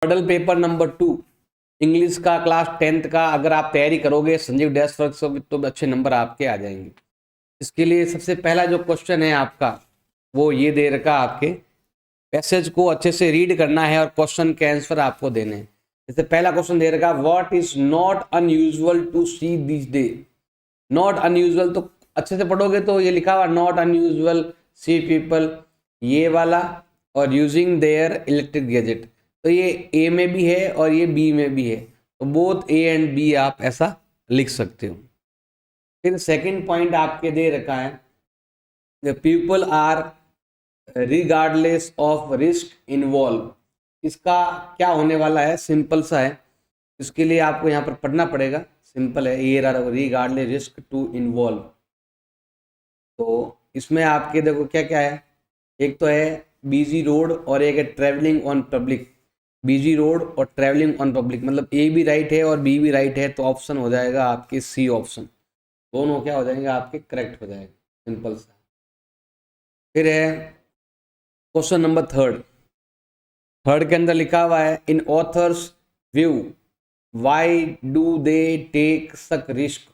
Model paper number 2 English का class 10th का अगर आप तैयारी करोगे संजीव डैश वर्क से तो अच्छे नंबर आपके आ जाएंगे। इसके लिए सबसे पहला जो क्वेश्चन है आपका वो ये दे रखा आपके पैसेज को अच्छे से रीड करना है और क्वेश्चन के आंसर आपको देने हैं। जैसे पहला क्वेश्चन दे रखा what is not unusual to see this day. Not unusual तो अच्छे से पढ़ोगे तो ये लिखा हुआ नॉट अनयूजुअल सी पीपल ये वाला और यूजिंग देयर इलेक्ट्रिक गैजेट, तो ये ए में भी है और ये बी में भी है, तो बोथ ए एंड बी आप ऐसा लिख सकते हो। फिर सेकंड पॉइंट आपके दे रखा है people are regardless of risk involve. इसका क्या होने वाला है, सिंपल सा है, इसके लिए आपको यहाँ पर पढ़ना पड़ेगा। सिंपल है, ये रिगार्डलेस रिस्क टू इन्वॉल्व। तो इसमें आपके देखो क्या क्या है, एक तो है बिजी रोड और एक है travelling on public. Busy road और ट्रैवलिंग ऑन पब्लिक मतलब ए भी राइट है और बी भी राइट है, तो ऑप्शन हो जाएगा आपके सी ऑप्शन। दोनों क्या हो जाएंगे आपके करेक्ट हो जाएगा, सिंपल सा। फिर है क्वेश्चन नंबर थर्ड के अंदर लिखा हुआ है in author's view why do they take such risk.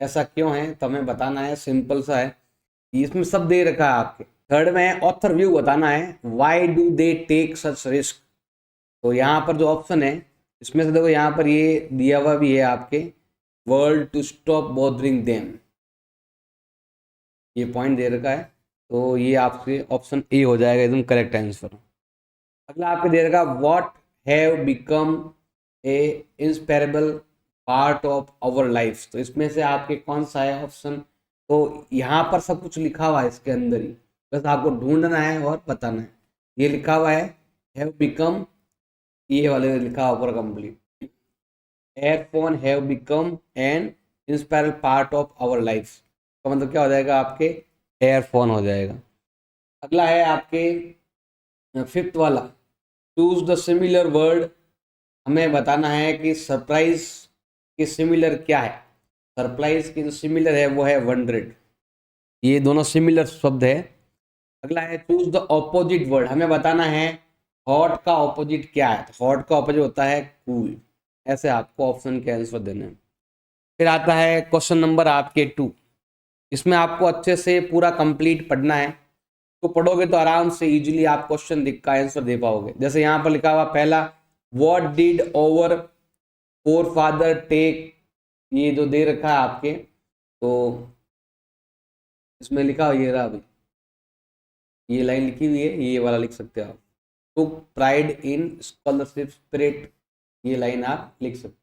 ऐसा क्यों है तो हमें बताना है, सिंपल सा है, इसमें सब दे रखा है आपके। थर्ड में ऑथर व्यू बताना है why do they take such risk. तो यहाँ पर जो ऑप्शन है इसमें से देखो यहाँ पर ये दिया हुआ भी है आपके world to stop bothering them, ये पॉइंट दे रखा है, तो ये आपसे ऑप्शन ए हो जाएगा एकदम करेक्ट आंसर। अगला आपके दे रखा what have become a inspirable part of our life. तो इसमें से आपके कौन सा है ऑप्शन, तो यहाँ पर सब कुछ लिखा हुआ है इसके अंदर ही, बस आपको ढूंढना है और बताना है। ये लिखा हुआ है हैव बिकम, ये वाले लिखा हुआ पूरा complete, earphone have become an inseparable part of our life, तो मतलब क्या हो जाएगा आपके एयरफोन हो जाएगा। अगला है आपके फिफ्थ वाला चूज द सिमिलर वर्ड। हमें बताना है कि सरप्राइज के सिमिलर क्या है। सरप्राइज की जो सिमिलर है वो है वंडरेड, ये दोनों सिमिलर शब्द है। अगला है चूज द ऑपोजिट वर्ड। हमें बताना है हॉट का ऑपोजिट क्या है, तो हॉट का ऑपोजिट होता है कूल। ऐसे आपको ऑप्शन के आंसर देने हैं। फिर आता है क्वेश्चन नंबर आपके 2, इसमें आपको अच्छे से पूरा कंप्लीट पढ़ना है, तो पढ़ोगे तो आराम से इजीली आप क्वेश्चन का आंसर दे पाओगे। जैसे यहाँ पर लिखा हुआ पहला what did over forefather take, ये जो दे रखा है आपके, तो इसमें लिखा हुआ ये रहा अभी, ये लाइन लिखी हुई है, ये वाला लिख सकते हो आप, टुक प्राइड इन स्कॉलरशिप स्पिरिट, ये लाइन आप लिख सकते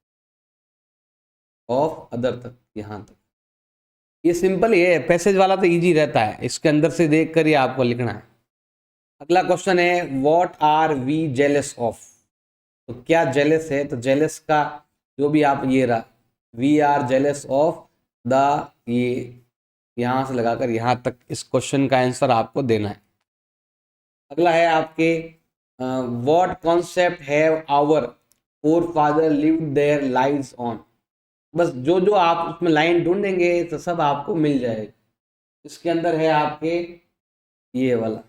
ऑफ अदर तक, यहाँ तक। ये सिंपल ही है, पैसेज वाला तो इजी रहता है, इसके अंदर से देख कर ही आपको लिखना है। अगला क्वेश्चन है what are we jealous of. तो क्या जेलस है, तो जेलस का जो भी आप ये रहा we are jealous of the, ये यहाँ से लगाकर यहाँ तक इस क्वेश्चन का आंसर आपको देना है। अगला है आपके what concept have our forefather live their lives on. बस जो जो आप उसमें लाइन ढूंढेंगे तो सब आपको मिल जाएगा। इसके अंदर है आपके ये वाला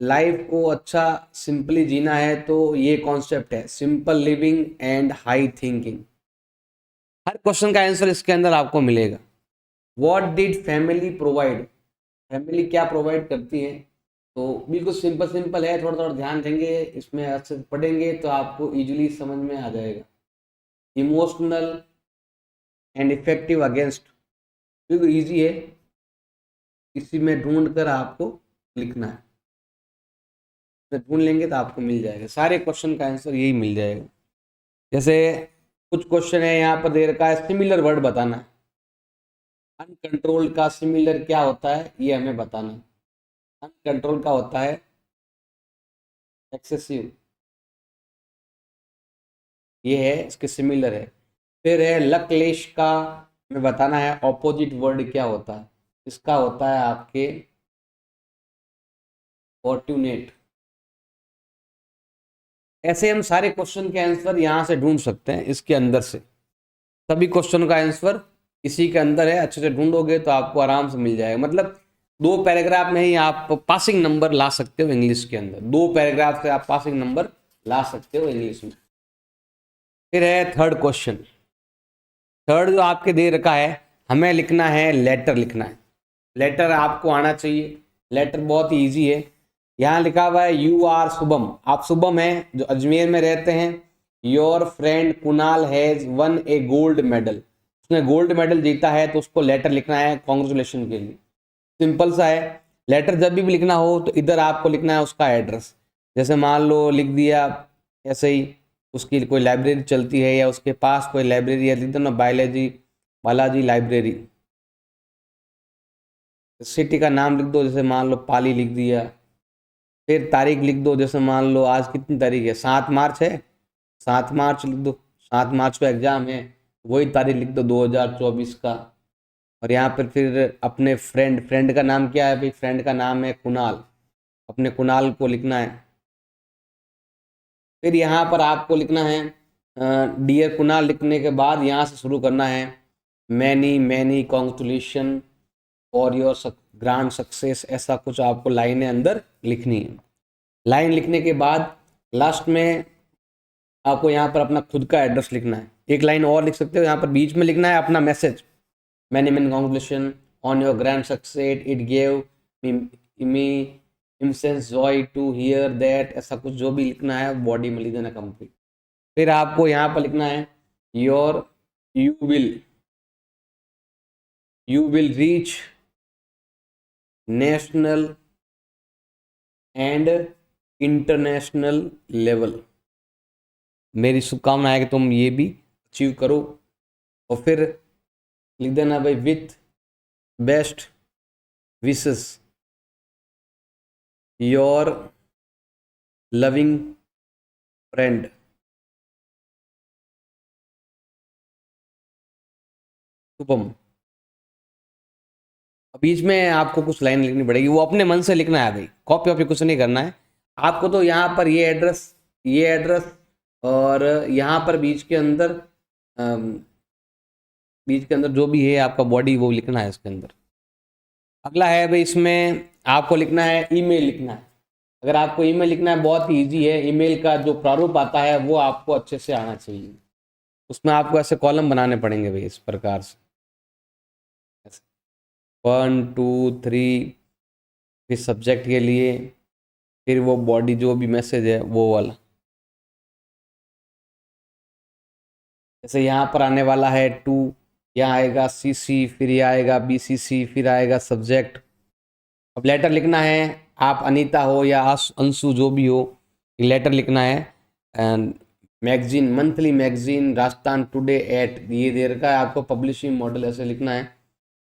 लाइफ को अच्छा सिंपली जीना है, तो ये कॉन्सेप्ट है simple living and high thinking. Her question का आंसर इसके अंदर आपको मिलेगा। What did family provide, family क्या प्रोवाइड करती है, तो बिल्कुल सिंपल है, थोड़ा थोड़ा ध्यान देंगे इसमें, अच्छे से पढ़ेंगे तो आपको इजीली समझ में आ जाएगा। इमोशनल एंड इफेक्टिव अगेंस्ट, बिल्कुल ईजी है, इसी में ढूंढ कर आपको लिखना है, ढूंढ लेंगे तो आपको मिल जाएगा, सारे क्वेश्चन का आंसर यही मिल जाएगा। जैसे कुछ क्वेश्चन है यहाँ पर दे रखा है सिमिलर वर्ड बताना है, अनकंट्रोल का सिमिलर क्या होता है ये हमें बताना है। अनकंट्रोल का होता है एक्सेसिव, ये है इसके सिमिलर है। फिर है लकलेश का हमें बताना है ऑपोजिट वर्ड क्या होता है, इसका होता है आपके फॉर्ट्यूनेट। ऐसे हम सारे क्वेश्चन के आंसर यहाँ से ढूंढ सकते हैं, इसके अंदर से सभी क्वेश्चन का आंसर इसी के अंदर है, अच्छे से ढूंढोगे तो आपको आराम से मिल जाएगा। मतलब 2 पैराग्राफ में ही आप पासिंग नंबर ला सकते हो इंग्लिश के अंदर, 2 पैराग्राफ से आप पासिंग नंबर ला सकते हो इंग्लिश में। फिर है थर्ड क्वेश्चन। थर्ड जो आपके दे रखा है, हमें लिखना है लेटर लिखना है। लेटर आपको आना चाहिए। लेटर बहुत ही ईजी है। यहाँ लिखा हुआ है यू आर शुभम, आप शुभम हैं जो अजमेर में रहते हैं। Your friend Kunal has one A gold medal, उसने गोल्ड मेडल जीता है, तो उसको लेटर लिखना है कॉन्ग्रेचुलेशन के लिए। सिंपल सा है। लेटर जब भी लिखना हो तो इधर आपको लिखना है उसका एड्रेस। जैसे मान लो लिख दिया ऐसे ही, उसकी कोई लाइब्रेरी चलती है या उसके पास कोई लाइब्रेरी है, लिख दो ना बायोलॉजी बालाजी लाइब्रेरी। सिटी का नाम लिख दो, जैसे मान लो पाली लिख दिया। फिर तारीख लिख दो, जैसे मान लो आज कितनी तारीख है, 7 मार्च है, 7 मार्च लिख दो। 7 मार्च को एग्जाम है, वही तारीख लिख दो 2024 का। और यहाँ पर फिर अपने फ्रेंड, फ्रेंड का नाम क्या है भाई, फ्रेंड का नाम है कुणाल, अपने कुणाल को लिखना है। फिर यहाँ पर आपको लिखना है डियर कुणाल, लिखने के बाद यहाँ से शुरू करना है मैनी मैनी कॉन्ग्रेचुलेशन और योर ग्रांड सक्सेस, ऐसा कुछ आपको लाइनें अंदर लिखनी है। लाइन लिखने के बाद लास्ट में आपको यहाँ पर अपना खुद का एड्रेस लिखना है। एक लाइन और लिख सकते हो, यहाँ पर बीच में लिखना है अपना message, many many congratulation on your grand success, it gave me immense joy to hear that, ऐसा कुछ जो भी लिखना है बॉडी में लिख देना कंप्लीट। फिर आपको यहाँ पर लिखना है your you will reach national and international level, मेरी शुभकामना है कि तुम ये भी अचीव करो। और फिर लिख देना भाई with best wishes your loving friend Shubham. बीच में आपको कुछ लाइन लिखनी पड़ेगी, वो अपने मन से लिखना है भाई, कॉपी वॉपी कुछ नहीं करना है आपको। तो यहाँ पर ये एड्रेस और यहाँ पर बीच के अंदर जो भी है आपका बॉडी, वो लिखना है इसके अंदर। अगला है भाई, इसमें आपको लिखना है ईमेल लिखना है। अगर आपको ईमेल लिखना है, बहुत ही ईजी है। ईमेल का जो प्रारूप आता है वो आपको अच्छे से आना चाहिए। उसमें आपको ऐसे कॉलम बनाने पड़ेंगे भाई, इस प्रकार से 1 2 3, फिर सब्जेक्ट के लिए, फिर वो बॉडी जो भी मैसेज है वो वाला। जैसे यहाँ पर आने वाला है 2, यहाँ आएगा CC, फिर ये आएगा BCC, फिर आएगा सब्जेक्ट। अब लेटर लिखना है, आप अनीता हो या अंशु जो भी हो, लेटर लिखना है। And magazine, monthly magazine Rajasthan today at, ये दे रखा है आपको पब्लिशिंग मॉडल, ऐसे लिखना है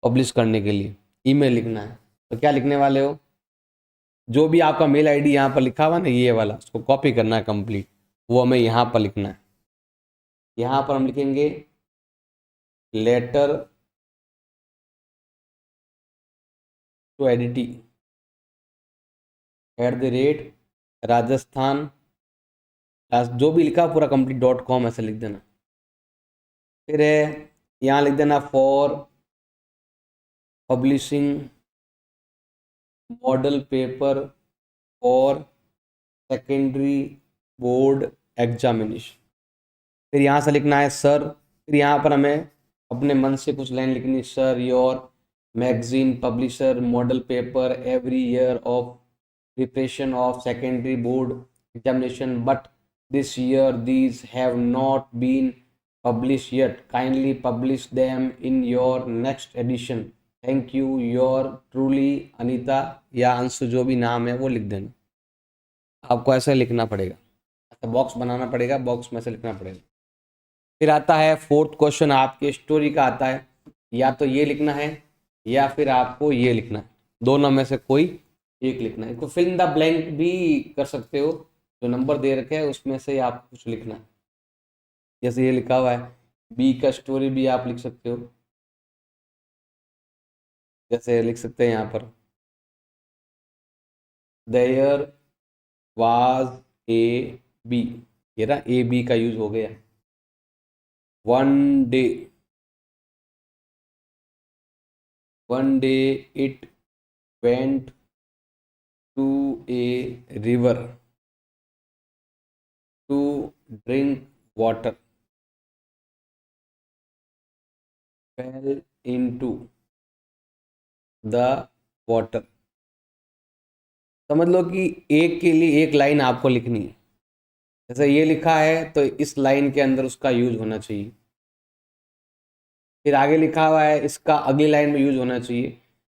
पब्लिश करने के लिए। ईमेल लिखना है, तो क्या लिखने वाले हो, जो भी आपका मेल आईडी यहाँ पर लिखा हुआ ना ये वाला, उसको कॉपी करना है कंप्लीट, वो हमें यहाँ पर लिखना है। यहाँ पर हम लिखेंगे लेटर टू एडिटी @राजस्थान, जो भी लिखा पूरा कंप्लीट .com ऐसे लिख देना। फिर है यहाँ लिख देना फॉर पब्लिशिंग मॉडल पेपर और सेकेंडरी बोर्ड एग्जामिनेशन। फिर यहाँ से लिखना है सर, फिर यहाँ पर हमें अपने मन से कुछ लाइन लिखनी, sir your magazine publisher model paper every year of preparation of secondary board examination, but this year these have not been published yet, kindly publish them in your next edition, thank you, your truly Anita या अंशु, जो भी नाम है वो लिख देना। आपको ऐसे लिखना पड़ेगा, ऐसा बॉक्स बनाना पड़ेगा, बॉक्स में से लिखना पड़ेगा। फिर आता है फोर्थ क्वेश्चन, आपके स्टोरी का आता है। या तो ये लिखना है या फिर आपको ये लिखना है, दोनों में से कोई एक लिखना है। इसको फिल इन द ब्लैंक भी कर सकते हो, जो नंबर दे रखे हैं उसमें से आपको कुछ लिखना है। जैसे ये लिखा हुआ है बी का स्टोरी भी आप लिख सकते हो, जैसे लिख सकते हैं यहाँ पर देयर वाज ए बी, ये ना ए बी का यूज हो गया। One day it went to a river, to drink water fell into the water. समझ लो कि एक के लिए एक लाइन आपको लिखनी है। जैसे ये लिखा है तो इस लाइन के अंदर उसका यूज होना चाहिए, फिर आगे लिखा हुआ है इसका अगली लाइन में यूज होना चाहिए।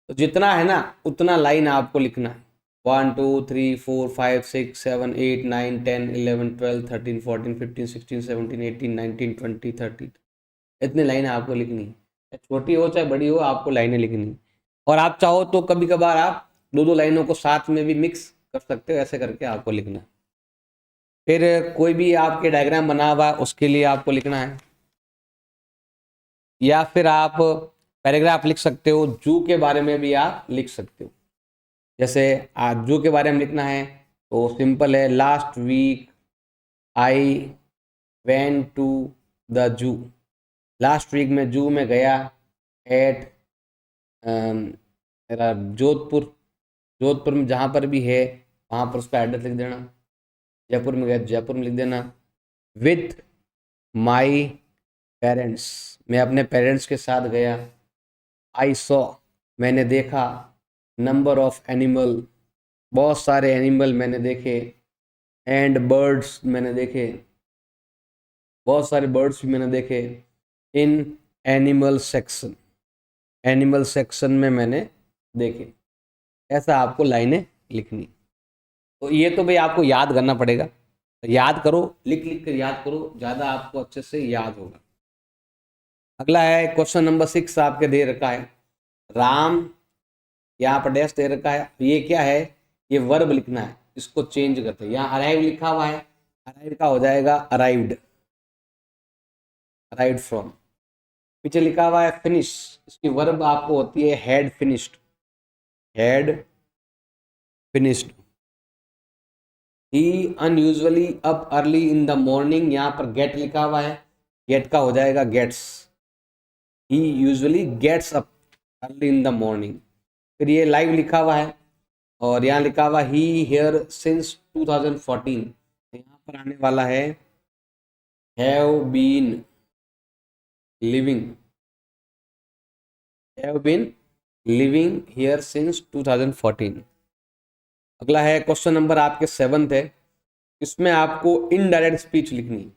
तो जितना है ना उतना लाइन आपको लिखना है। 1 2 3 4 5 6 7 8 9 10 11 12 13 14 15 16 17 18 19 20 30, इतनी लाइन आपको लिखनी है। छोटी हो चाहे बड़ी हो, आपको लाइनें लिखनी है। और आप चाहो तो कभी कभार आप दो दो लाइनों को साथ में भी मिक्स कर सकते हो, ऐसे करके आपको लिखना है। फिर कोई भी आपके डायग्राम बना हुआ है उसके लिए आपको लिखना है, या फिर आप पैराग्राफ लिख सकते हो, जू के बारे में भी आप लिख सकते हो। जैसे आज जू के बारे में लिखना है तो सिंपल है, last week I went to the zoo. Last week में जू में गया एट मेरा जोधपुर। जोधपुर में जहाँ पर भी है वहाँ पर उसका एड्रेस लिख देना। जयपुर में गया जयपुर में लिख देना। विथ माई पेरेंट्स, मैं अपने पेरेंट्स के साथ गया। आई सॉ, मैंने देखा। नंबर ऑफ एनिमल, बहुत सारे एनिमल मैंने देखे। एंड बर्ड्स, मैंने देखे, बहुत सारे बर्ड्स भी मैंने देखे। In animal section, animal section में मैंने देखे। ऐसा आपको लाइनें लिखनी। तो ये तो भाई आपको याद करना पड़ेगा, याद करो, लिख लिख कर याद करो, ज़्यादा आपको अच्छे से याद होगा। अगला है क्वेश्चन नंबर 6 आपके दे रखा है। राम, यहाँ पर डैश दे रखा है, ये क्या है, ये वर्ब लिखना है, इसको चेंज करते हैं। यहाँ अराइव लिखा हुआ है, अराइव का हो जाएगा अराइव्ड, अराइव्ड फ्रॉम। पीछे लिखा हुआ है फिनिश, इसकी वर्ब आपको होती है had finished, had finished. He unusually up early in the morning, यहाँ पर गेट लिखा हुआ है, गेट का हो जाएगा gets. He usually gets up early in the morning. फिर ये लाइव लिखा हुआ है, और यहाँ लिखा हुआ ही हियर सिंस 2014, यहाँ पर आने वाला है have been living, have been living here since 2014। अगला है क्वेश्चन नंबर आपके 7th है, इसमें आपको इनडायरेक्ट स्पीच लिखनी है।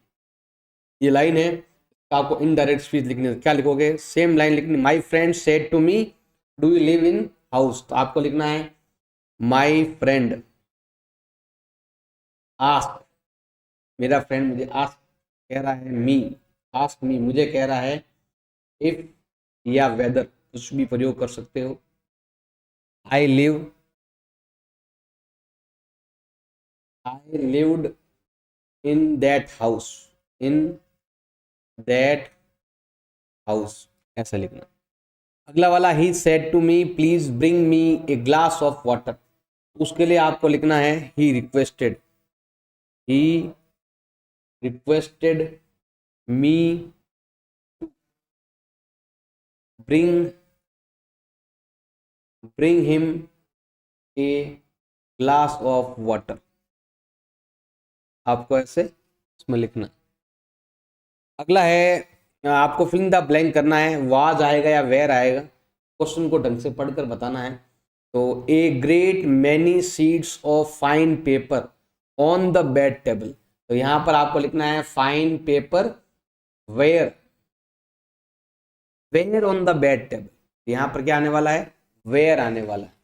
ये लाइन है, आपको इनडायरेक्ट स्पीच लिखनी है। क्या लिखोगे, सेम लाइन लिखनी। My friend said to me do you live in house, तो आपको लिखना है माई फ्रेंड आस्क, मेरा फ्रेंड मुझे आस्क कह रहा है, मी आस्क मी, मुझे कह रहा है। इफ या वेदर कुछ भी प्रयोग कर सकते हो। I lived in that house, in that house, ऐसा लिखना। अगला वाला he said to me please bring me a glass of water, उसके लिए आपको लिखना है he requested, he requested me bring him a glass of water, आपको ऐसे इसमें लिखना। अगला है आपको फिल द ब्लैंक करना है, वाज आएगा या वेयर आएगा, क्वेश्चन को ढंग से पढ़कर बताना है। तो a great many seeds of fine paper on the bed table, तो यहाँ पर आपको लिखना है fine paper where, where on the bed table, यहाँ पर क्या आने वाला है, वेयर आने वाला है।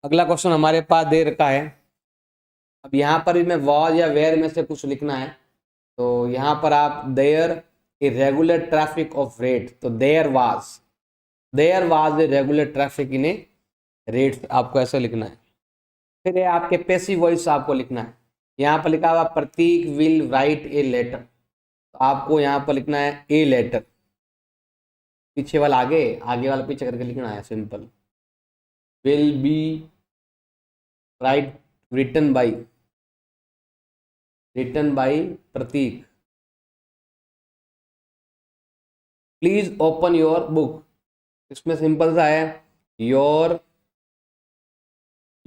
अगला क्वेश्चन हमारे पास दे रखा है, अब यहाँ पर भी मैं वॉज या वेयर में से कुछ लिखना है। तो यहाँ पर आप there a regular traffic of rate, तो there was a regular traffic in a rate, आपको ऐसा लिखना है। फिर है आपके पैसिव वॉइस आपको लिखना है। यहाँ पर लिखा हुआ प्रतीक विल राइट ए लेटर, तो आपको यहाँ पर लिखना है ए लेटर, पीछे वाला आगे वाला पीछे करके लिखना है, simple. Will be right written by Pratik. Please open your book, इसमें सिंपल सा है योर,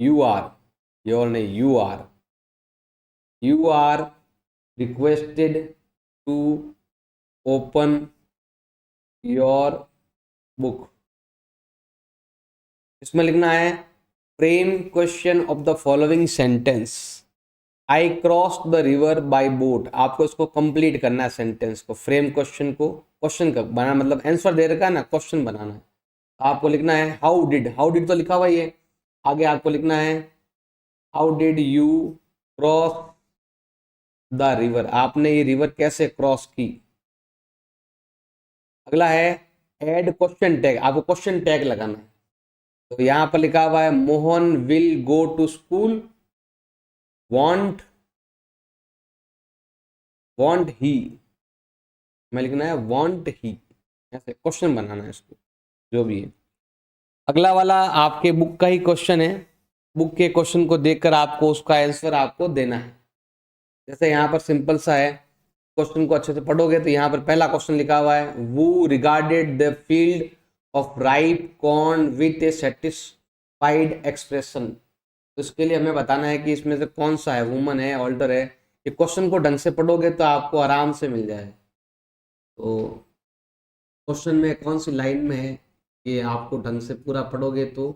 यू आर, योर नहीं you are, you are requested to open your book. इसमें लिखना है frame question of the following sentence. I cross the river by boat. आपको इसको complete करना है सेंटेंस को, फ्रेम क्वेश्चन को, क्वेश्चन का बनाना मतलब आंसर दे रखा है ना, क्वेश्चन बनाना है। आपको लिखना है हाउ डिड, हाउ डिड तो लिखा हुआ ही है, आगे आपको लिखना है how did you cross the river, आपने ये रिवर कैसे क्रॉस की। अगला है ऐड क्वेश्चन टैग, आपको क्वेश्चन टैग लगाना है। तो यहाँ पर लिखा हुआ है Mohan will go to school, won't won't he, मैं लिखना है वॉन्ट ही, ऐसे क्वेश्चन बनाना है इसको, जो भी है। अगला वाला आपके बुक का ही क्वेश्चन है, बुक के क्वेश्चन को देखकर आपको उसका आंसर आपको देना है। जैसे यहाँ पर सिंपल सा है, क्वेश्चन को अच्छे से पढ़ोगे तो यहाँ पर पहला क्वेश्चन लिखा हुआ है who regarded the field of ripe corn with a satisfied expression. तो इसके लिए हमें बताना है कि इसमें से कौन सा है, वुमन है, ऑल्टर है। ये क्वेश्चन को ढंग से पढ़ोगे तो आपको आराम से मिल जाए। तो क्वेश्चन में कौन सी लाइन में है, ये आपको ढंग से पूरा पढ़ोगे तो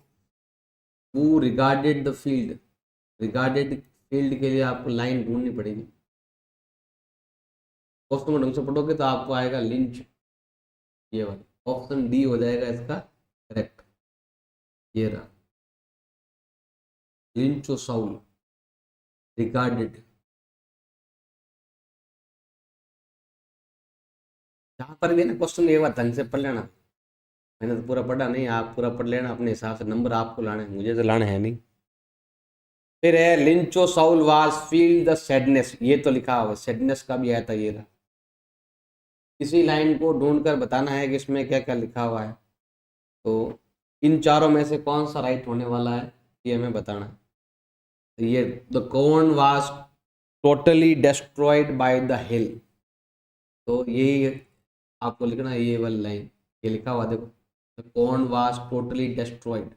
वो regarded the field, regarded field के लिए आपको लाइन ढूंढनी पड़ेगी। क्वेश्चन को ढंग से पढ़ोगे तो आपको आएगा लिंच, ये वाला ऑप्शन डी हो जाएगा इसका करेक्ट। ये रहा लिंचो साउल रिगार्डेड। जहाँ पर भी है ना क्वेश्चन ये बात ढंग से पढ़ लेना, मैंने तो पूरा पढ़ा नहीं, आप पूरा पढ़ लेना अपने हिसाब से, नंबर आपको लाने हैं, मुझे तो लाने हैं नहीं। फिर है लिंचो Saul was feel the sadness, ये तो लिखा हुआ सैडनेस का भी आया था, ये रहा। इसी लाइन को ढूंढकर बताना है कि इसमें क्या क्या लिखा हुआ है। तो इन चारों में से कौन सा राइट होने वाला है ये हमें बताना है। तो ये the corn was totally destroyed by the हिल, तो यही आपको लिखना है, ये वाली लाइन, ये लिखा हुआ देखो the corn was totally destroyed,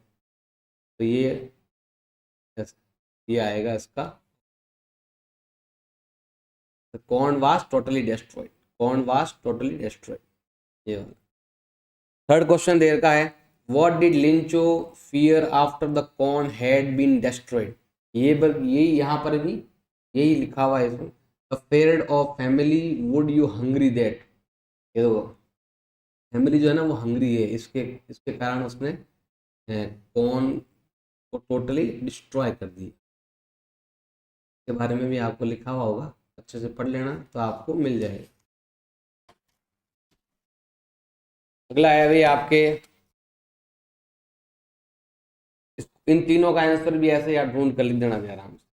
तो ये आएगा इसका the corn was totally destroyed, corn was totally destroyed, ये वाला। थर्ड क्वेश्चन दे रखा है what did Lencho fear after the corn had been destroyed. यही यहाँ पर भी यही लिखा हुआ है इसमें, afraid of family would you hungry that. ये देखो फैमिली जो है ना वो हंग्री है, इसके इसके कारण उसने कॉर्न को टोटली डिस्ट्रॉय कर दी। के बारे में भी आपको लिखा हुआ होगा, अच्छे से पढ़ लेना तो आपको मिल जाएगा। अगला है भाई आपके, इन तीनों का आंसर भी ऐसे आप ढूंढ कर लिख देना भी आराम से।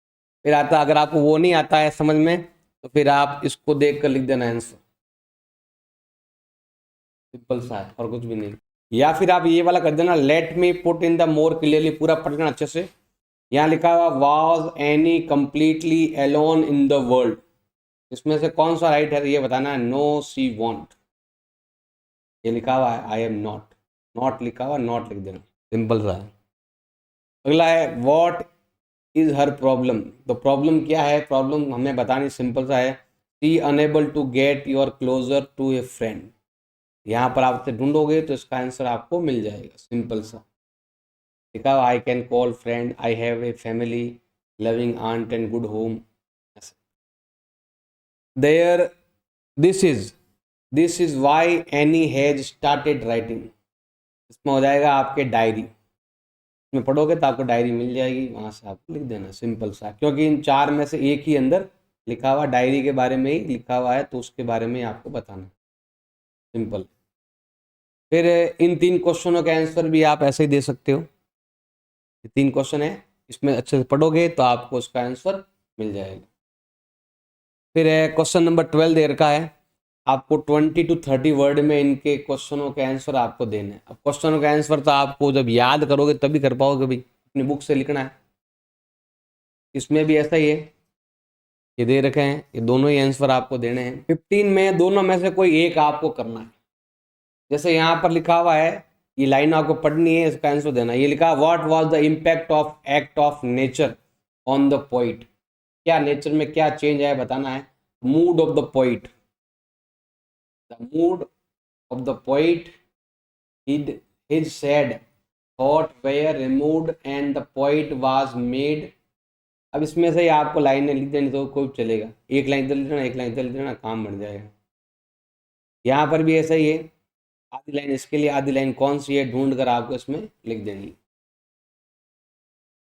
फिर आता अगर आपको वो नहीं आता है समझ में तो फिर आप इसको देख कर लिख देना आंसर, सिंपल सा है और कुछ भी नहीं। या फिर आप ये वाला कर देना let me put in the more clearly, पूरा पढ़ लेना अच्छे से। यहाँ लिखा हुआ was any completely alone in the world, इसमें से कौन सा राइट है ये बताना है। नो शी वॉन्ट, ये लिखा हुआ है आई एम नॉट, नॉट लिखा हुआ नॉट लिख देना, सिंपल सा है। अगला है व्हाट इज हर प्रॉब्लम, तो प्रॉब्लम क्या है, प्रॉब्लम हमें बतानी, सिंपल सा है she unable to get your closer to a friend. यहाँ पर आप ढूंढोगे तो इसका आंसर आपको मिल जाएगा, सिंपल सा लिखा हुआ I can call friend, I have a family, loving aunt and good home. There this is why Annie has started writing, इसमें हो जाएगा आपके डायरी, इसमें पढ़ोगे तो आपको डायरी मिल जाएगी, वहाँ से आपको लिख देना, सिंपल सा। क्योंकि इन चार में से एक ही अंदर लिखा हुआ डायरी के बारे में ही लिखा हुआ है, तो उसके बारे में आपको बताना, सिंपल। फिर इन तीन क्वेश्चनों के आंसर भी आप ऐसे ही दे सकते हो, ये तीन क्वेश्चन है, इसमें अच्छे से पढ़ोगे तो आपको उसका आंसर मिल जाएगा। फिर क्वेश्चन नंबर 12 दे रखा है, आपको 20 to 30 वर्ड में इनके क्वेश्चनों के आंसर आपको देने हैं। अब क्वेश्चनों के आंसर तो आपको जब याद करोगे तभी कर पाओगे भाई, अपनी बुक से लिखना है। इसमें भी ऐसा ही है, ये दे रखे हैं, ये दोनों ही आंसर आपको देने हैं। 15 में दोनों में से कोई एक आपको करना है। जैसे यहाँ पर लिखा हुआ है, ये लाइन आपको पढ़नी है, इसका आंसर देना। ये लिखा what was the impact of act of nature on the poet, क्या नेचर में क्या चेंज आया बताना है। Mood off the poet, the mood off the poet, his said thought were removed and the poet was made। अब इसमें से ही आपको लाइनें लिख देनी तो कोई चलेगा, एक लाइन इधर लिख देना, एक लाइन इधर लिख देना, काम बन जाएगा। यहाँ पर भी ऐसा ही है, आधी लाइन इसके लिए, आधी लाइन कौन सी है ढूंढ कर आपको इसमें लिख देनी।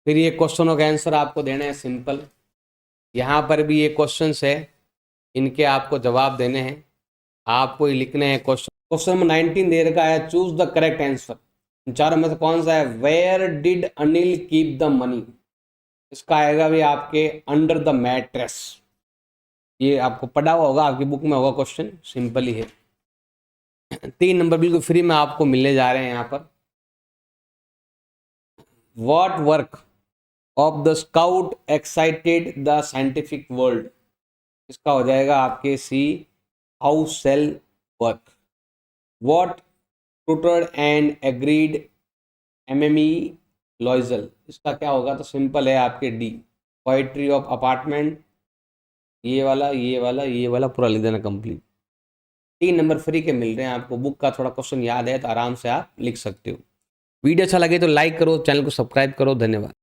फिर ये क्वेश्चनों का आंसर आपको देना है सिंपल। यहाँ पर भी ये क्वेश्चंस है, इनके आपको जवाब देने हैं, आपको ही लिखने हैं। क्वेश्चन नंबर 19 दे रखा है, चूज द करेक्ट आंसर। चारों में से कौन सा है। Where did Anil keep the money, इसका आएगा भी आपके अंडर द मैट्रेस। ये आपको पढ़ा हुआ होगा, आपकी बुक में होगा, क्वेश्चन सिंपल ही है। 3 नंबर बिल्कुल फ्री में आपको मिलने जा रहे हैं यहाँ पर। What work of the scout excited the scientific world, इसका हो जाएगा आपके see how cell work. What tutored and agreed MME Loisel, इसका क्या होगा, तो सिंपल है आपके डी पोइट्री ऑफ अपार्टमेंट। ये वाला ये वाला ये वाला पूरा लिख देना कंप्लीट। 3 नंबर फ्री के मिल रहे हैं आपको, बुक का थोड़ा क्वेश्चन याद है तो आराम से आप लिख सकते हो। वीडियो अच्छा लगे तो लाइक करो, चैनल को सब्सक्राइब करो। धन्यवाद।